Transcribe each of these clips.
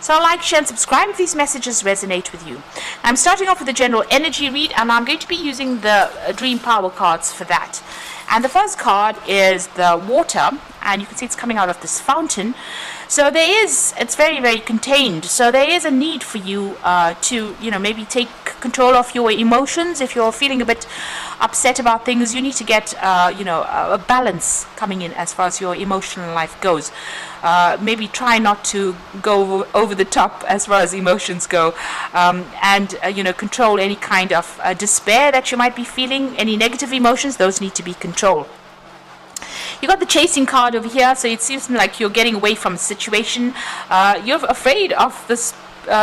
So like, share and subscribe if these messages resonate with you. I'm starting off with the general energy read, and I'm going to be using the Dream Power cards for that. And the first card is the water, and you can see it's coming out of this fountain. So it's very, very contained. So there is a need for you to, maybe take control of your emotions. If you're feeling a bit upset about things, you need to get, a balance coming in as far as your emotional life goes. Maybe try not to go over the top as far as emotions go, and control any kind of despair that you might be feeling. Any negative emotions, those need to be controlled. You got the chasing card over here, so it seems like you're getting away from a situation. You're afraid of this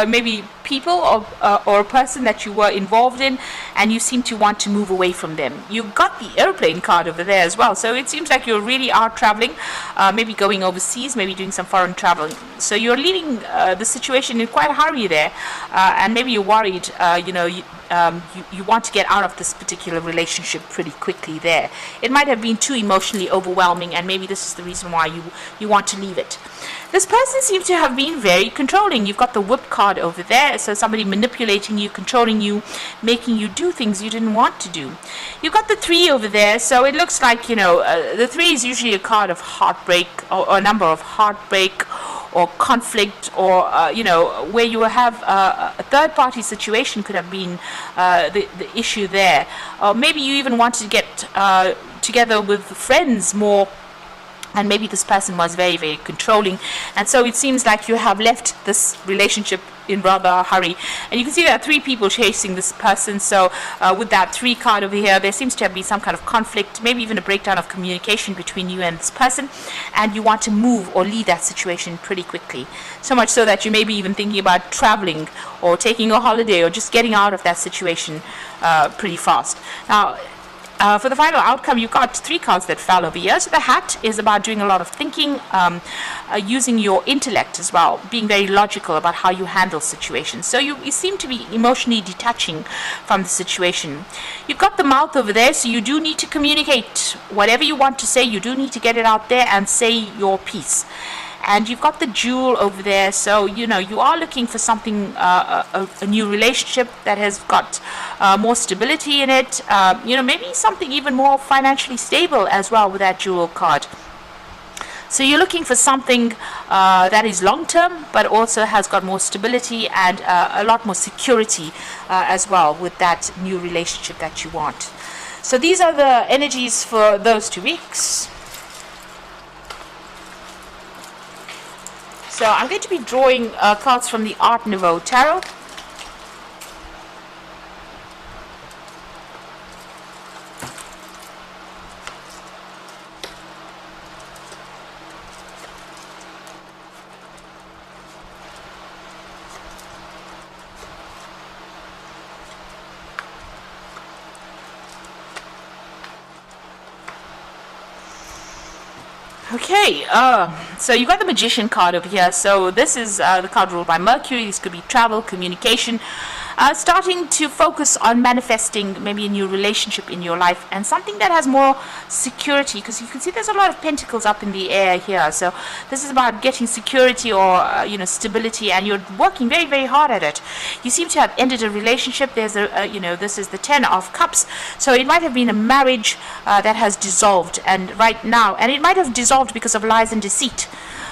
maybe people or a person that you were involved in, and you seem to want to move away from them. You've got the airplane card over there as well, so it seems like you really are traveling, maybe going overseas, maybe doing some foreign travel. So you're leaving the situation in quite a hurry there, and maybe you're worried, you want to get out of this particular relationship pretty quickly there. It might have been too emotionally overwhelming, and maybe this is the reason why you want to leave it. This person seems to have been very controlling. You've got the whip card over there, so somebody manipulating you, controlling you, making you do things you didn't want to do. You've got the 3 over there, so it looks like, the 3 is usually a card of heartbreak, or a number of heartbreak, or conflict, or where you have a third-party situation could have been the issue there. Or maybe you even wanted to get together with friends more, and maybe this person was very, very controlling, and so it seems like you have left this relationship in rather a hurry. And you can see there are 3 people chasing this person, so with that 3 card over here, there seems to have been some kind of conflict, maybe even a breakdown of communication between you and this person, and you want to move or leave that situation pretty quickly. So much so that you may be even thinking about traveling or taking a holiday or just getting out of that situation pretty fast. Now, for the final outcome, you've got 3 cards that fell over here. So the hat is about doing a lot of thinking, using your intellect as well, being very logical about how you handle situations. So you seem to be emotionally detaching from the situation. You've got the mouth over there, so you do need to communicate. Whatever you want to say, you do need to get it out there and say your piece. And you've got the jewel over there, so you are looking for something, a new relationship that has got more stability in it, maybe something even more financially stable as well with that jewel card. So you're looking for something that is long-term, but also has got more stability and a lot more security as well with that new relationship that you want. So these are the energies for those 2 weeks. So I'm going to be drawing cards from the Art Nouveau Tarot. Okay, so you got the Magician card over here. So this is the card ruled by Mercury. This could be travel, communication, starting to focus on manifesting maybe a new relationship in your life and something that has more security, because you can see there's a lot of pentacles up in the air here. So this is about getting security or stability, and you're working very, very hard at it. You seem to have ended a relationship. There's this is the 10 of Cups, so it might have been a marriage that has dissolved, and it might have dissolved because of lies and deceit.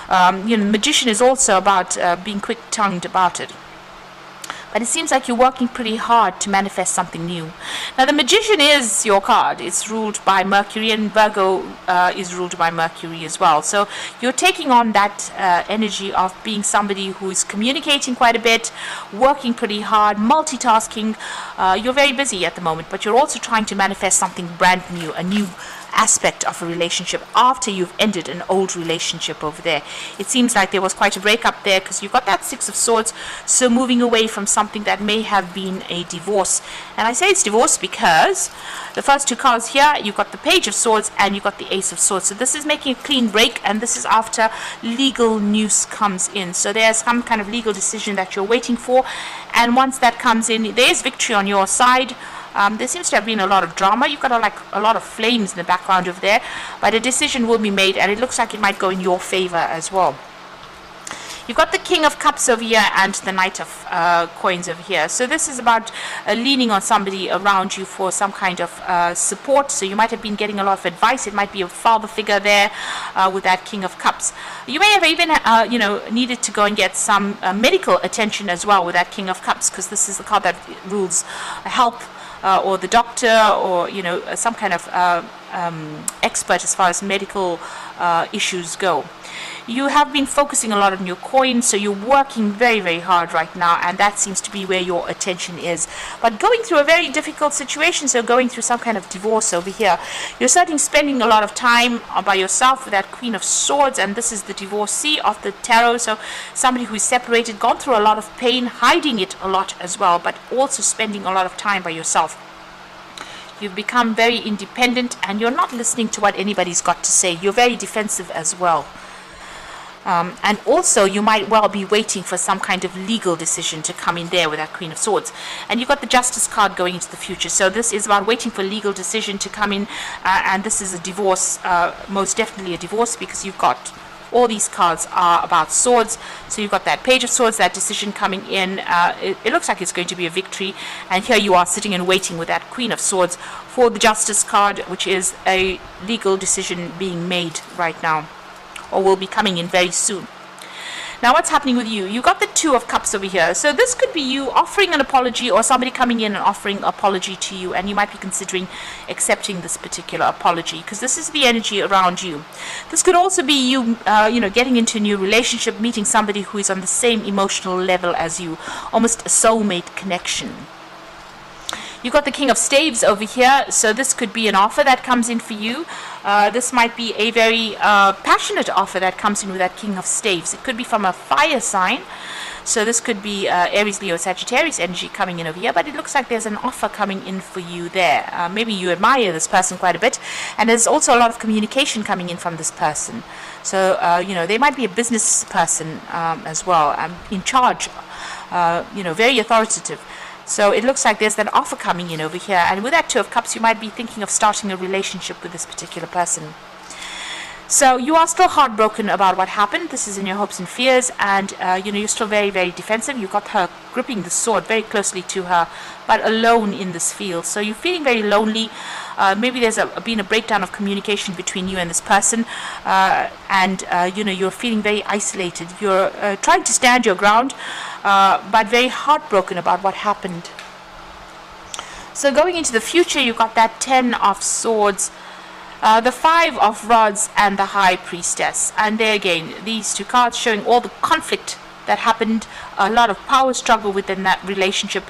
Magician is also about being quick-tongued about it. But it seems like you're working pretty hard to manifest something new. Now, the Magician is your card. It's ruled by Mercury, and Virgo is ruled by Mercury as well. So you're taking on that energy of being somebody who is communicating quite a bit, working pretty hard, multitasking. You're very busy at the moment, but you're also trying to manifest something brand new, a new aspect of a relationship after you've ended an old relationship over there. It seems like there was quite a breakup there, because you've got that 6 of Swords, so moving away from something that may have been a divorce. And I say it's divorce because the first 2 cards here, you've got the Page of Swords and you've got the Ace of Swords. So this is making a clean break, and this is after legal news comes in. So there's some kind of legal decision that you're waiting for, and once that comes in, there's victory on your side. There seems to have been a lot of drama. You've got a lot of flames in the background over there, but a decision will be made, and it looks like it might go in your favor as well. You've got the King of Cups over here and the Knight of Coins over here. So this is about leaning on somebody around you for some kind of support. So you might have been getting a lot of advice. It might be a father figure there with that King of Cups. You may have even needed to go and get some medical attention as well with that King of Cups, because this is the card that rules health, or the doctor, or some kind of expert as far as medical issues go. You have been focusing a lot on your coins, so you're working very, very hard right now, and that seems to be where your attention is. But going through a very difficult situation, so going through some kind of divorce over here, you're starting spending a lot of time by yourself with that Queen of Swords, and this is the divorcee of the tarot, so somebody who is separated, gone through a lot of pain, hiding it a lot as well, but also spending a lot of time by yourself. You've become very independent, and you're not listening to what anybody's got to say. You're very defensive as well. And also you might well be waiting for some kind of legal decision to come in there with that Queen of Swords. And you've got the Justice card going into the future. So this is about waiting for legal decision to come in. And this is a divorce, most definitely a divorce, because you've got all these cards are about swords. So you've got that Page of Swords, that decision coming in. It looks like it's going to be a victory. And here you are sitting and waiting with that Queen of Swords for the Justice card, which is a legal decision being made right now, or will be coming in very soon. Now what's happening with you? You got the Two of Cups over here. So this could be you offering an apology, or somebody coming in and offering an apology to you, and you might be considering accepting this particular apology, because this is the energy around you. This could also be you, getting into a new relationship, meeting somebody who is on the same emotional level as you, almost a soulmate connection. You've got the King of Staves over here, so this could be an offer that comes in for you. This might be a very passionate offer that comes in with that King of Staves. It could be from a fire sign, so this could be Aries, Leo, Sagittarius energy coming in over here, but it looks like there's an offer coming in for you there. Maybe you admire this person quite a bit, and there's also a lot of communication coming in from this person. So, they might be a business person as well, in charge, very authoritative. So it looks like there's that offer coming in over here. And with that Two of Cups, you might be thinking of starting a relationship with this particular person. So you are still heartbroken about what happened. This is in your hopes and fears. And, you're still very, very defensive. You've got her gripping the sword very closely to her, but alone in this field. So you're feeling very lonely. Maybe there's been a breakdown of communication between you and this person. You're feeling very isolated. You're trying to stand your ground, but very heartbroken about what happened. So going into the future, you've got that Ten of Swords, the Five of Rods, and the High Priestess. And there again, these two cards showing all the conflict that happened, a lot of power struggle within that relationship,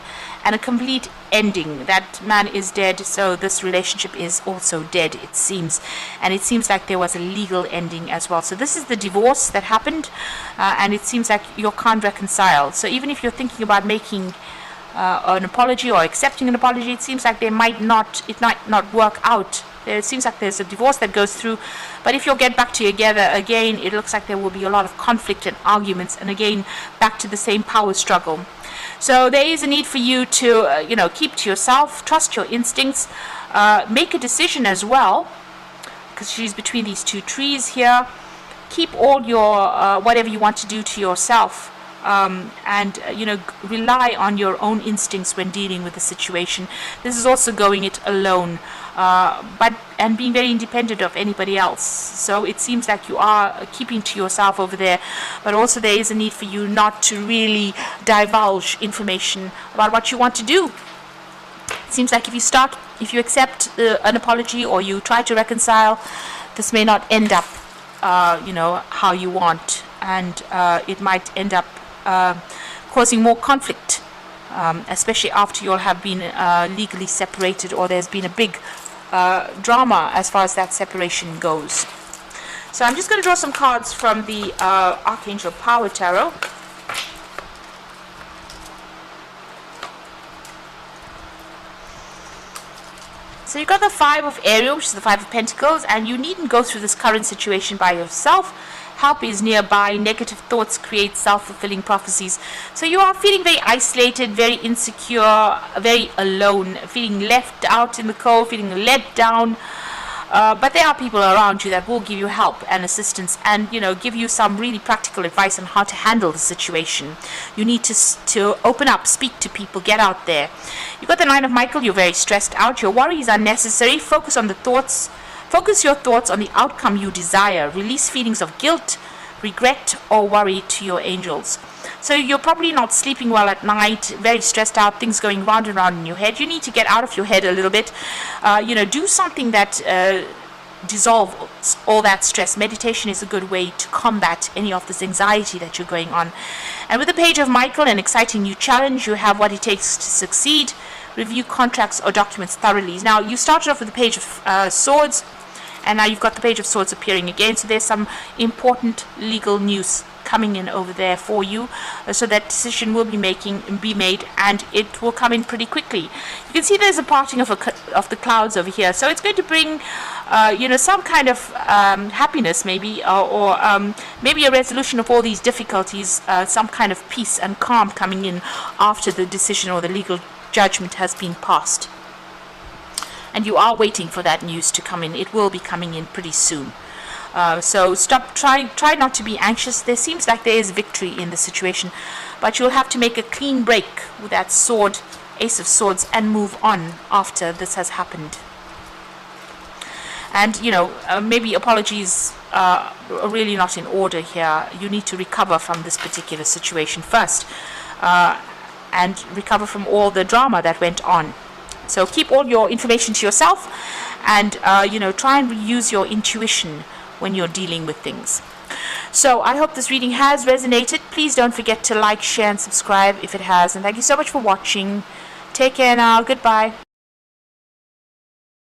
and a complete ending. That man is dead, so this relationship is also dead, it seems. And it seems like there was a legal ending as well. So this is the divorce that happened, and it seems like you can't reconcile. So even if you're thinking about making an apology or accepting an apology, it seems like it might not work out. It seems like there's a divorce that goes through, but if you'll get back together again, it looks like there will be a lot of conflict and arguments, and again back to the same power struggle. So there is a need for you to keep to yourself, trust your instincts, make a decision as well, because she's between these two trees here. Keep all your whatever you want to do to yourself. Rely on your own instincts when dealing with the situation. This is also going it alone, and being very independent of anybody else. So it seems like you are keeping to yourself over there, but also there is a need for you not to really divulge information about what you want to do. It seems like if you accept an apology or you try to reconcile, this may not end up, how you want, and it might end up causing more conflict, especially after you'll have been legally separated, or there's been a big drama as far as that separation goes. So I'm just going to draw some cards from the Archangel Power Tarot. So you've got the Five of Ariel, which is the Five of Pentacles, and you needn't go through this current situation by yourself. Help is nearby. Negative thoughts create self-fulfilling prophecies. So you are feeling very isolated, very insecure, very alone, feeling left out in the cold, feeling let down. but there are people around you that will give you help and assistance, and give you some really practical advice on how to handle the situation. You need to open up, speak to people, get out there. You've got the Nine of Michael. You're very stressed out. Your worry is unnecessary. Focus your thoughts on the outcome you desire. Release feelings of guilt, regret, or worry to your angels. So you're probably not sleeping well at night, very stressed out, things going round and round in your head. You need to get out of your head a little bit. Do something that dissolves all that stress. Meditation is a good way to combat any of this anxiety that you're going on. And with the Page of Michael, an exciting new challenge, you have what it takes to succeed. Review contracts or documents thoroughly. Now, you started off with the Page of Swords, and now you've got the Page of Swords appearing again. So there's some important legal news coming in over there for you, so that decision will be made, and it will come in pretty quickly. You can see there's a parting of the clouds over here, so it's going to bring some kind of happiness, maybe, or maybe a resolution of all these difficulties, some kind of peace and calm coming in after the decision or the legal judgment has been passed. And you are waiting for that news to come in. It will be coming in pretty soon. So try not to be anxious. There seems like there is victory in the situation, but you'll have to make a clean break with that sword, Ace of Swords, and move on after this has happened. And maybe apologies are really not in order here. You need to recover from this particular situation first, and recover from all the drama that went on. So keep all your information to yourself, and try and use your intuition when you're dealing with things. So I hope this reading has resonated. Please don't forget to like, share, and subscribe if it has. And thank you so much for watching. Take care now. Goodbye.